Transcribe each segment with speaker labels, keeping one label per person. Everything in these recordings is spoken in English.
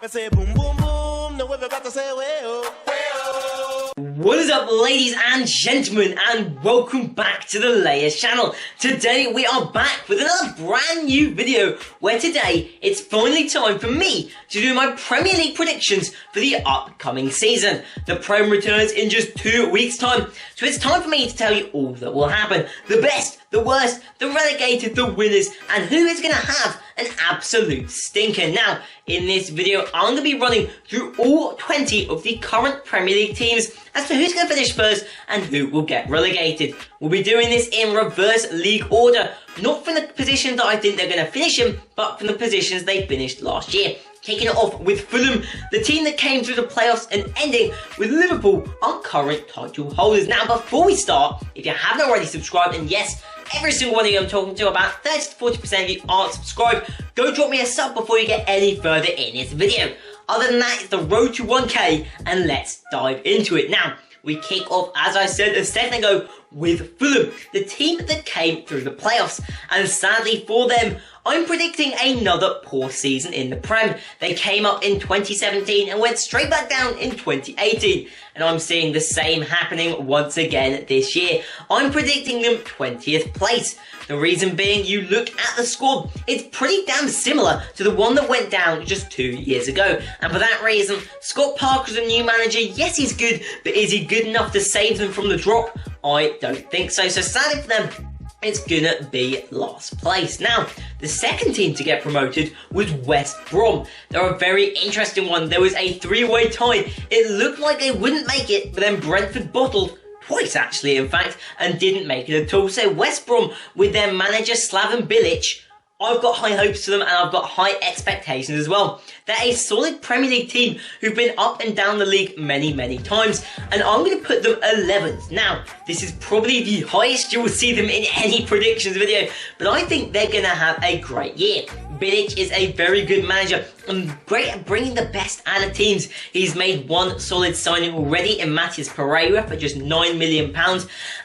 Speaker 1: I say boom, boom, boom. Now everybody say way-oh, way-oh.
Speaker 2: What is up, ladies and gentlemen, and welcome back to the Layers channel. Today we are back with another brand new video, where today it's finally time for me to do my Premier League predictions for the upcoming season. The Prem returns in just 2 weeks' time, so it's time for me to tell you all that will happen. The best, the worst, the relegated, the winners, and who is going to have an absolute stinker. Now, in this video, I'm going to be running through all 20 of the current Premier League teams as to who's going to finish first and who will get relegated. We'll be doing this in reverse league order, not from the positions that I think they're going to finish in, but from the positions they finished last year. Kicking it off with Fulham, the team that came through the playoffs, and ending with Liverpool, our current title holders. Now, before we start, if you haven't already subscribed, and yes, every single one of you I'm talking to, about 30 to 40% of you aren't subscribed, go drop me a sub before you get any further in this video. Other than that, it's the road to 1K, and let's dive into it. Now, we kick off, as I said a second ago, with Fulham, the team that came through the playoffs, and sadly for them, I'm predicting another poor season in the Prem. They came up in 2017 and went straight back down in 2018, and I'm seeing the same happening once again this year. I'm predicting them 20th place. The reason being, you look at the squad, it's pretty damn similar to the one that went down just 2 years ago. And for that reason, Scott Parker's a new manager. Yes, he's good, but is he good enough to save them from the drop? I don't think so. So sadly for them, it's gonna be last place. Now, the second team to get promoted was West Brom. They're a very interesting one. There was a three-way tie. It looked like they wouldn't make it, but then Brentford bottled. Twice actually, in fact, and didn't make it at all. So West Brom, with their manager Slaven Bilic, I've got high hopes for them, and I've got high expectations as well. They're a solid Premier League team who've been up and down the league many, many times, and I'm going to put them 11th. Now, this is probably the highest you will see them in any predictions video, but I think they're going to have a great year. Bilic is a very good manager and great at bringing the best out of teams. He's made one solid signing already in Matthias Pereira for just £9 million.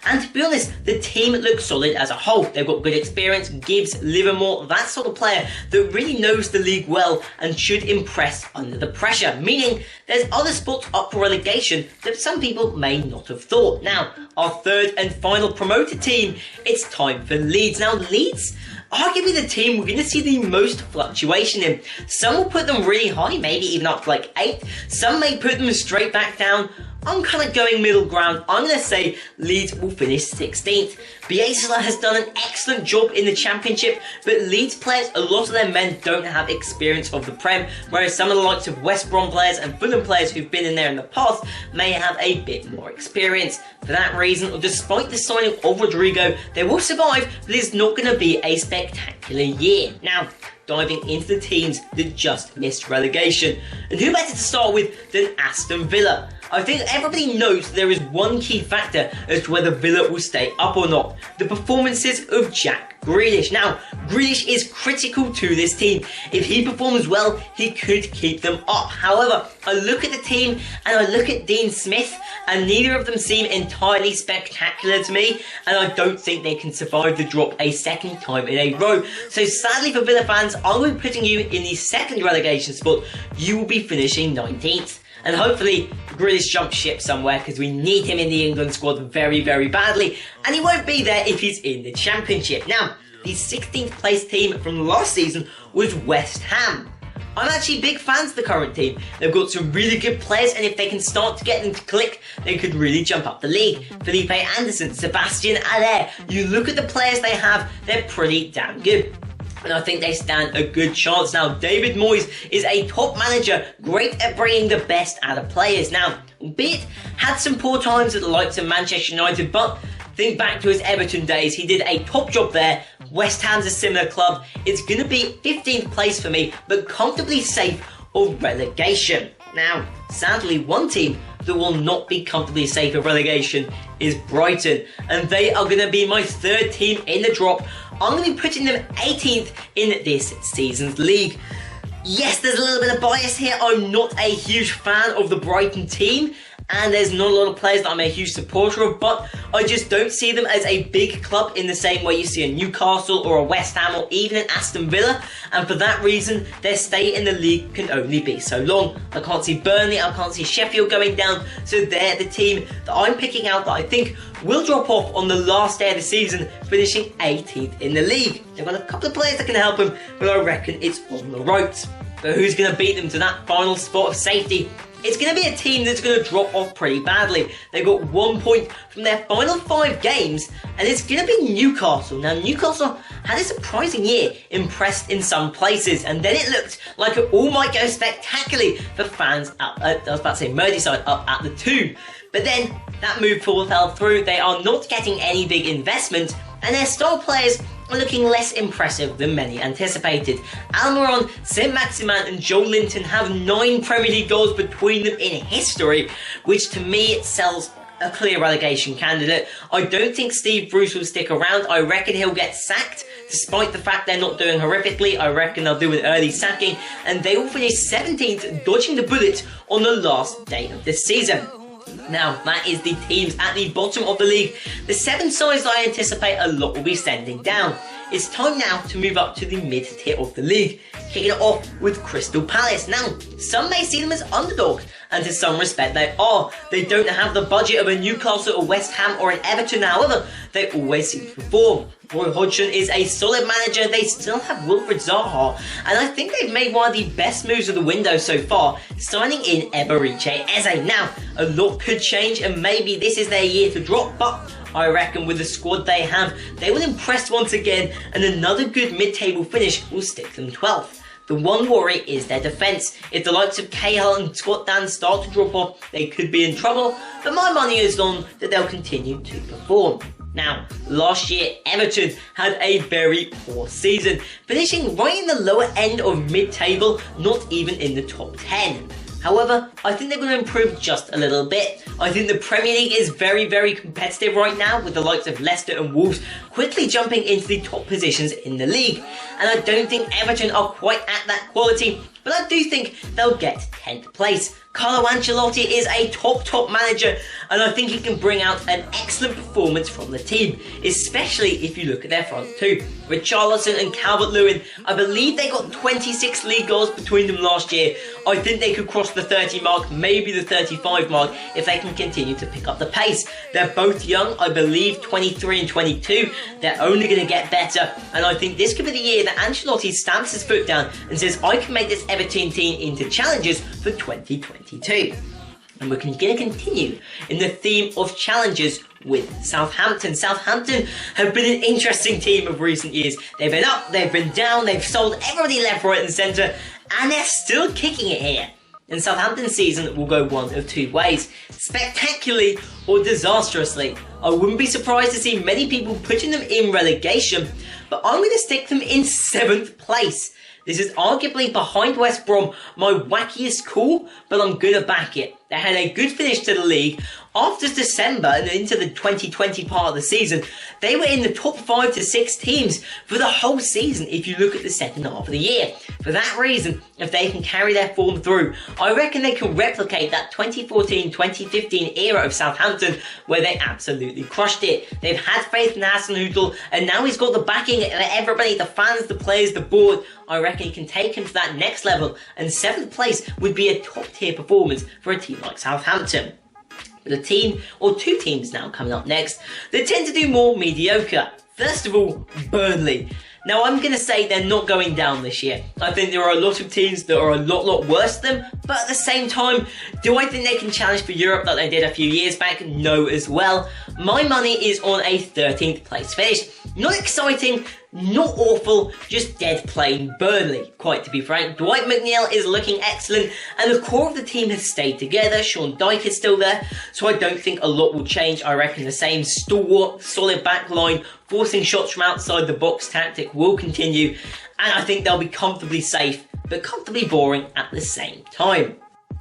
Speaker 2: And to be honest, the team looks solid as a whole. They've got good experience, Gibbs, Livermore, that sort of player that really knows the league well and should impress under the pressure. Meaning there's other spots up for relegation that some people may not have thought. Now, our third and final promoted team, it's time for Leeds. Now, Leeds, arguably the team we're going to see the most fluctuation in. Some will put them really high, maybe even up to like 8th. Some may put them straight back down. I'm kind of going middle ground. I'm going to say Leeds will finish 16th. Bielsa has done an excellent job in the Championship, but Leeds players, a lot of their men don't have experience of the Prem, whereas some of the likes of West Brom players and Fulham players who've been in there in the past may have a bit more experience. For that reason, despite the signing of Rodrigo, they will survive, but it's not going to be a spectacular year. Now, diving into the teams that just missed relegation. And who better to start with than Aston Villa? I think everybody knows there is one key factor as to whether Villa will stay up or not. The performances of Jack Grealish. Now, Grealish is critical to this team. If he performs well, he could keep them up. However, I look at the team and I look at Dean Smith, and neither of them seem entirely spectacular to me, and I don't think they can survive the drop a second time in a row. So sadly for Villa fans, I will be putting you in the second relegation spot. You will be finishing 19th. And hopefully, Grealish jumps ship somewhere, because we need him in the England squad very, very badly. And he won't be there if he's in the Championship. Now, the 16th place team from last season was West Ham. I'm actually big fans of the current team. They've got some really good players, and if they can start to get them to click, they could really jump up the league. Felipe Anderson, Sebastian Aller. You look at the players they have, they're pretty damn good. And I think they stand a good chance. Now, David Moyes is a top manager, great at bringing the best out of players. Now, albeit had some poor times at the likes of Manchester United, but think back to his Everton days, he did a top job there. West Ham's a similar club. It's going to be 15th place for me, but comfortably safe of relegation. Now, sadly, one team that will not be comfortably safe of relegation is Brighton, and they are going to be my third team in the drop. I'm going to be putting them 18th in this season's league. Yes, there's a little bit of bias here. I'm not a huge fan of the Brighton team, and there's not a lot of players that I'm a huge supporter of, but I just don't see them as a big club in the same way you see a Newcastle or a West Ham or even an Aston Villa, and for that reason their stay in the league can only be so long. I can't see Burnley, I can't see Sheffield going down, so they're the team that I'm picking out that I think will drop off on the last day of the season, finishing 18th in the league. They've got a couple of players that can help them, but I reckon it's on the ropes. But who's going to beat them to that final spot of safety? It's going to be a team that's going to drop off pretty badly. They've got 1 point from their final 5 games, and it's going to be Newcastle. Now, Newcastle had a surprising year, impressed in some places, and then it looked like it all might go spectacularly for fans up at, I was about to say Merseyside, up at the Tomb. But then that move fell through. They are not getting any big investment, and their star players are looking less impressive than many anticipated. Almiron, Saint-Maximin and Joel Linton have 9 Premier League goals between them in history, which to me sells a clear relegation candidate. I don't think Steve Bruce will stick around. I reckon he'll get sacked, despite the fact they're not doing horrifically. I reckon they'll do an early sacking, and they will finish 17th, dodging the bullet on the last day of the season. Now, that is the teams at the bottom of the league. The 7 sides that I anticipate a lot will be sending down. It's time now to move up to the mid-tier of the league, kicking it off with Crystal Palace. Now, some may see them as underdogs, and to some respect they are. They don't have the budget of a Newcastle, a West Ham or an Everton, however, they always seem to perform. Roy Hodgson is a solid manager. They still have Wilfried Zaha, and I think they've made one of the best moves of the window so far, signing in Eberiche Eze. Now, a lot could change, and maybe this is their year to drop, but I reckon with the squad they have, they will impress once again, and another good mid-table finish will stick them 12th. The one worry is their defence. If the likes of Cahill and Scott Dan start to drop off, they could be in trouble, but my money is on that they'll continue to perform. Now, last year, Everton had a very poor season, finishing right in the lower end of mid-table, not even in the top 10. However, I think they're going to improve just a little bit. I think the Premier League is very, very competitive right now, with the likes of Leicester and Wolves quickly jumping into the top positions in the league. And I don't think Everton are quite at that quality, but I do think they'll get 10th place. Carlo Ancelotti is a top manager, and I think he can bring out an excellent performance from the team, especially if you look at their front two. Richarlison and Calvert-Lewin, I believe they got 26 league goals between them last year. I think they could cross the 30 mark, maybe the 35 mark, if they can continue to pick up the pace. They're both young, I believe 23 and 22. They're only going to get better, and I think this could be the year that Ancelotti stamps his foot down and says, I can make this Everton team into challengers for 2022. And we're going to continue in the theme of challenges with Southampton. Southampton have been an interesting team of recent years. They've been up, they've been down, they've sold everybody left, right and centre, and they're still kicking it here. And Southampton's season will go one of 2 ways: spectacularly or disastrously. I wouldn't be surprised to see many people putting them in relegation, but I'm going to stick them in 7th place. This is arguably behind West Brom my wackiest call, but I'm going to back it. They had a good finish to the league. After December and into the 2020 part of the season, they were in the top 5 to 6 teams for the whole season if you look at the second half of the year. For that reason, if they can carry their form through, I reckon they can replicate that 2014-2015 era of Southampton where they absolutely crushed it. They've had faith in Hasenhüttl, and now he's got the backing of everybody, the fans, the players, the board. I reckon he can take him to that next level, and 7th place would be a top tier performance for a team like Southampton. The team, or 2 teams now coming up next, that tend to do more mediocre. First of all, Burnley. Now, I'm going to say they're not going down this year. I think there are a lot of teams that are a lot worse than them, but at the same time, do I think they can challenge for Europe like they did a few years back? No as well. My money is on a 13th place finish. Not exciting, not awful, just dead plain Burnley. Quite to be frank, Dwight McNeil is looking excellent, and the core of the team has stayed together. Sean Dyche is still there, so I don't think a lot will change. I reckon the same stalwart, solid back line, forcing shots from outside the box tactic will continue, and I think they'll be comfortably safe, but comfortably boring at the same time.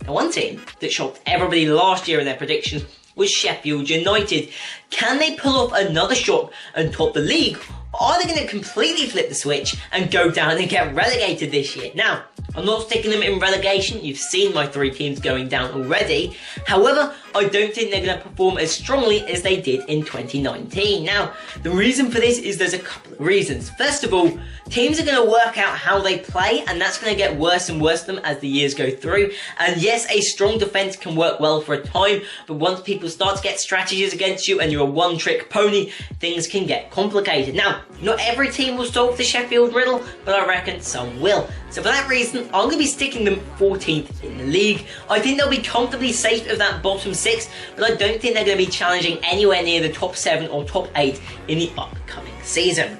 Speaker 2: Now, one team that shocked everybody last year in their predictions was Sheffield United. Can they pull off another shock and top the league? Or are they going to completely flip the switch and go down and get relegated this year? Now, I'm not sticking them in relegation. You've seen my 3 teams going down already. However, I don't think they're going to perform as strongly as they did in 2019. Now, the reason for this is there's a couple of reasons. First of all, teams are going to work out how they play, and that's going to get worse and worse for them as the years go through. And yes, a strong defence can work well for a time, but once people start to get strategies against you and you're a one-trick pony, things can get complicated. Now, not every team will solve the Sheffield riddle, but I reckon some will. So for that reason, I'm going to be sticking them 14th in the league. I think they'll be comfortably safe of that bottom 6, but I don't think they're going to be challenging anywhere near the top 7 or top 8 in the upcoming season.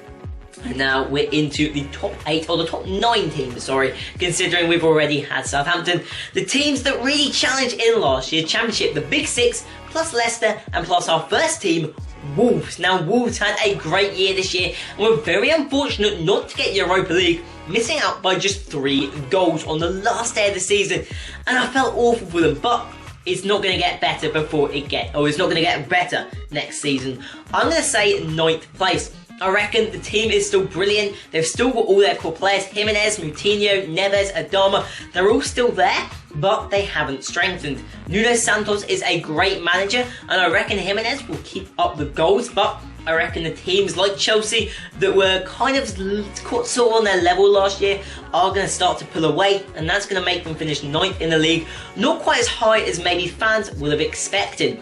Speaker 2: And now we're into the top 8, or the top 9 teams, sorry, considering we've already had Southampton. The teams that really challenged in last year's championship, the Big 6, plus Leicester, and plus our first team, Wolves. Now, Wolves had a great year this year, and were very unfortunate not to get Europa League, missing out by just 3 goals on the last day of the season. And I felt awful for them, but it's not going to get better it's not going to get better next season. I'm going to say 9th place. I reckon the team is still brilliant. They've still got all their core players. Jimenez, Moutinho, Neves, Adama. They're all still there, but they haven't strengthened. Nuno Santos is a great manager, and I reckon Jimenez will keep up the goals, but I reckon the teams like Chelsea that were kind of sort of on their level last year are going to start to pull away, and that's going to make them finish 9th in the league. Not quite as high as maybe fans would have expected.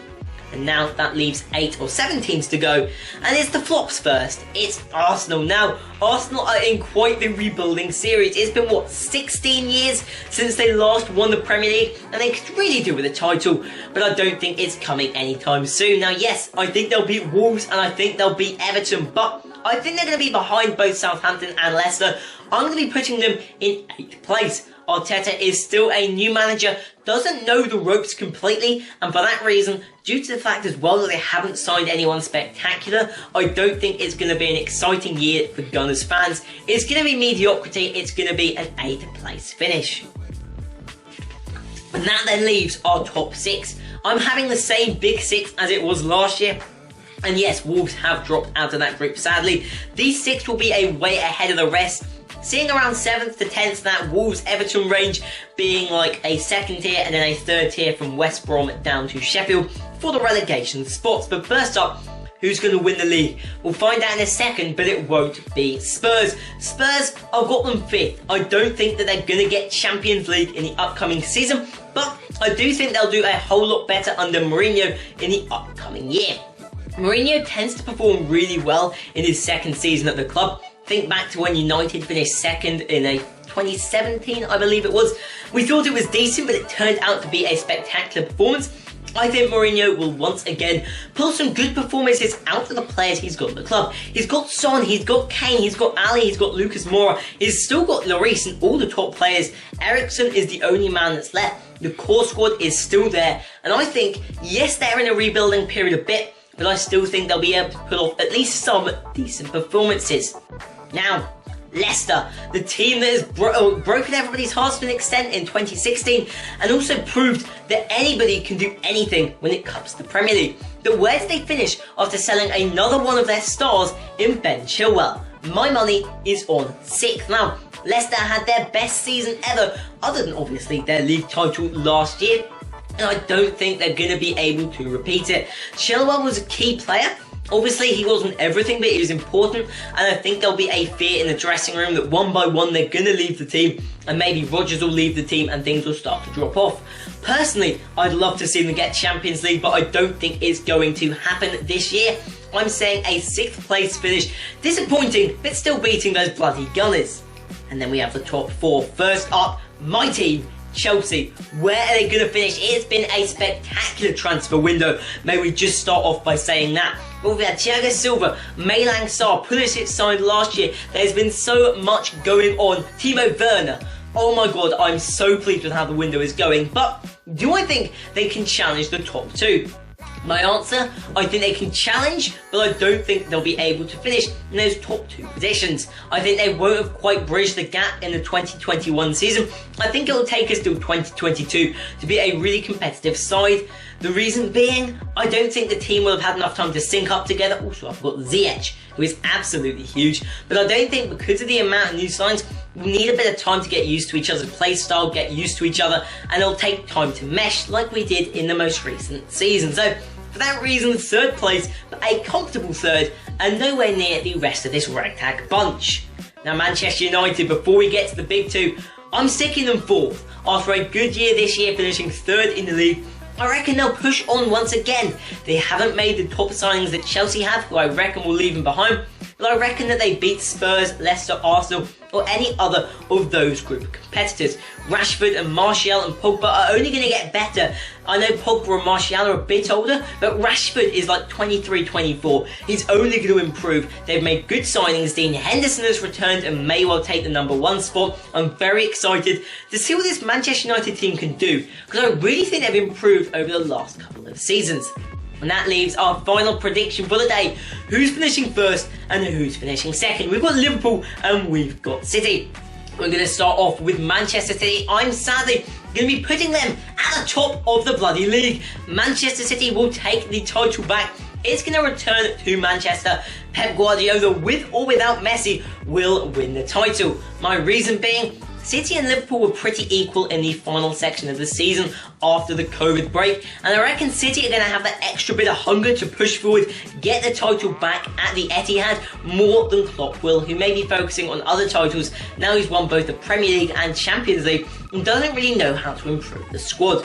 Speaker 2: And now that leaves 8 or 7 teams to go. And it's the flops first. It's Arsenal. Now, Arsenal are in quite the rebuilding series. It's been, what, 16 years since they last won the Premier League? And they could really do with a title. But I don't think it's coming anytime soon. Now, yes, I think they'll beat Wolves and I think they'll beat Everton. But I think they're going to be behind both Southampton and Leicester. I'm going to be putting them in 8th place. Arteta is still a new manager, doesn't know the ropes completely, and for that reason, due to the fact as well that they haven't signed anyone spectacular, I don't think it's going to be an exciting year for Gunners fans. It's going to be mediocrity, it's going to be an 8th place finish. And that then leaves our top 6. I'm having the same Big 6 as it was last year. And yes, Wolves have dropped out of that group sadly. These 6 will be a way ahead of the rest, seeing around 7th to 10th, that Wolves-Everton range being like a 2nd tier and then a 3rd tier from West Brom down to Sheffield for the relegation spots. But first up, who's going to win the league? We'll find out in a second, but it won't be Spurs. Spurs, I've got them 5th. I don't think that they're going to get Champions League in the upcoming season, but I do think they'll do a whole lot better under Mourinho in the upcoming year. Mourinho tends to perform really well in his 2nd season at the club. Think back to when United finished 2nd in a 2017, I believe it was. We thought it was decent, but it turned out to be a spectacular performance. I think Mourinho will once again pull some good performances out of the players he's got at the club. He's got Son, he's got Kane, he's got Ali, he's got Lucas Moura, he's still got Lloris and all the top players. Eriksen is the only man that's left. The core squad is still there, and I think, yes, they're in a rebuilding period a bit, but I still think they'll be able to pull off at least some decent performances. Now, Leicester, the team that has broken everybody's hearts to an extent in 2016 and also proved that anybody can do anything when it comes to the Premier League. But where did they finish after selling another one of their stars in Ben Chilwell? My money is on 6th. Now, Leicester had their best season ever, other than obviously their league title last year, and I don't think they're going to be able to repeat it. Chilwell was a key player. Obviously, he wasn't everything, but he was important, and I think there'll be a fear in the dressing room that one by one they're going to leave the team, and maybe Rodgers will leave the team and things will start to drop off. Personally, I'd love to see them get Champions League, but I don't think it's going to happen this year. I'm saying a 6th place finish. Disappointing, but still beating those bloody Gunners. And then we have the top 4. First up, my team, Chelsea. Where are they going to finish? It's been a spectacular transfer window. May we just start off by saying that. Well, we had Thiago Silva, Malang Sarr, Pulisic signed last year. There's been so much going on. Timo Werner. Oh my god, I'm so pleased with how the window is going. But do I think they can challenge the top 2? My answer, I think they can challenge, but I don't think they'll be able to finish in those top 2 positions. I think they won't have quite bridged the gap in the 2021 season. I think it will take us till 2022 to be a really competitive side. The reason being, I don't think the team will have had enough time to sync up together. Also, I've got Ziyech, who is absolutely huge, but I don't think because of the amount of new signs, we need a bit of time to get used to each other's play style, get used to each other, and it'll take time to mesh like we did in the most recent season. So, for that reason, 3rd place, but a comfortable 3rd, and nowhere near the rest of this ragtag bunch. Now, Manchester United, before we get to the big 2, I'm sticking them 4th. After a good year this year, finishing 3rd in the league, I reckon they'll push on once again. They haven't made the top signings that Chelsea have, who I reckon will leave them behind, but I reckon that they beat Spurs, Leicester, Arsenal, or any other of those group of competitors. Rashford and Martial and Pogba are only going to get better. I know Pogba and Martial are a bit older, but Rashford is like 23, 24. He's only going to improve. They've made good signings. Dean Henderson has returned and may well take the number 1 spot. I'm very excited to see what this Manchester United team can do, because I really think they've improved over the last couple of seasons. And that leaves our final prediction for the day. Who's finishing 1st and who's finishing 2nd? We've got Liverpool and we've got City. We're going to start off with Manchester City. I'm sadly going to be putting them at the top of the bloody league. Manchester City will take the title back. It's going to return to Manchester. Pep Guardiola, with or without Messi, will win the title. My reason being, City and Liverpool were pretty equal in the final section of the season after the COVID break, and I reckon City are going to have that extra bit of hunger to push forward, get the title back at the Etihad more than Klopp will, who may be focusing on other titles now he's won both the Premier League and Champions League and doesn't really know how to improve the squad.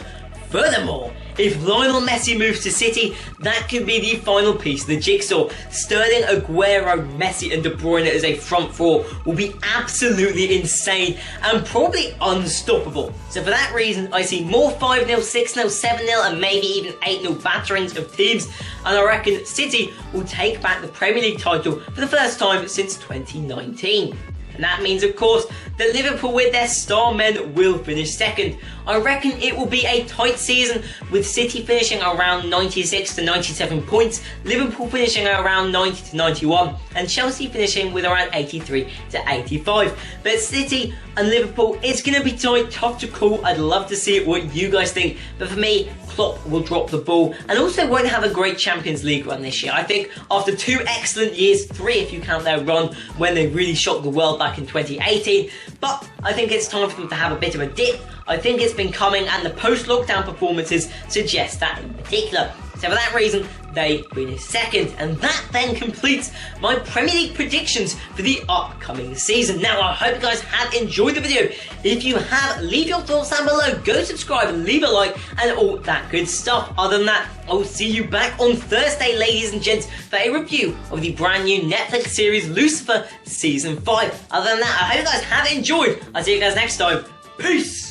Speaker 2: Furthermore, if Lionel Messi moves to City, that could be the final piece of the jigsaw. Sterling, Aguero, Messi and De Bruyne as a front 4 will be absolutely insane and probably unstoppable. So for that reason, I see more 5-0, 6-0, 7-0 and maybe even 8-0 batterings of teams, and I reckon City will take back the Premier League title for the first time since 2019. And that means, of course, that Liverpool with their star men will finish 2nd. I reckon it will be a tight season, with City finishing around 96 to 97 points, Liverpool finishing around 90 to 91, and Chelsea finishing with around 83 to 85. But City and Liverpool, it's going to be tight, tough to call. I'd love to see what you guys think, but for me, Klopp will drop the ball and also won't have a great Champions League run this year. I think after 2 excellent years, 3 if you count their run when they really shocked the world back in 2018, but I think it's time for them to have a bit of a dip. I think it's been coming, and the post-lockdown performances suggest that in particular. So for that reason, they finish 2nd, and that then completes my Premier League predictions for the upcoming season. Now, I hope you guys have enjoyed the video. If you have, leave your thoughts down below, go subscribe and leave a like, and all that good stuff. Other than that, I'll see you back on Thursday, ladies and gents, for a review of the brand new Netflix series Lucifer Season 5. Other than that, I hope you guys have enjoyed. I'll see you guys next time. Peace!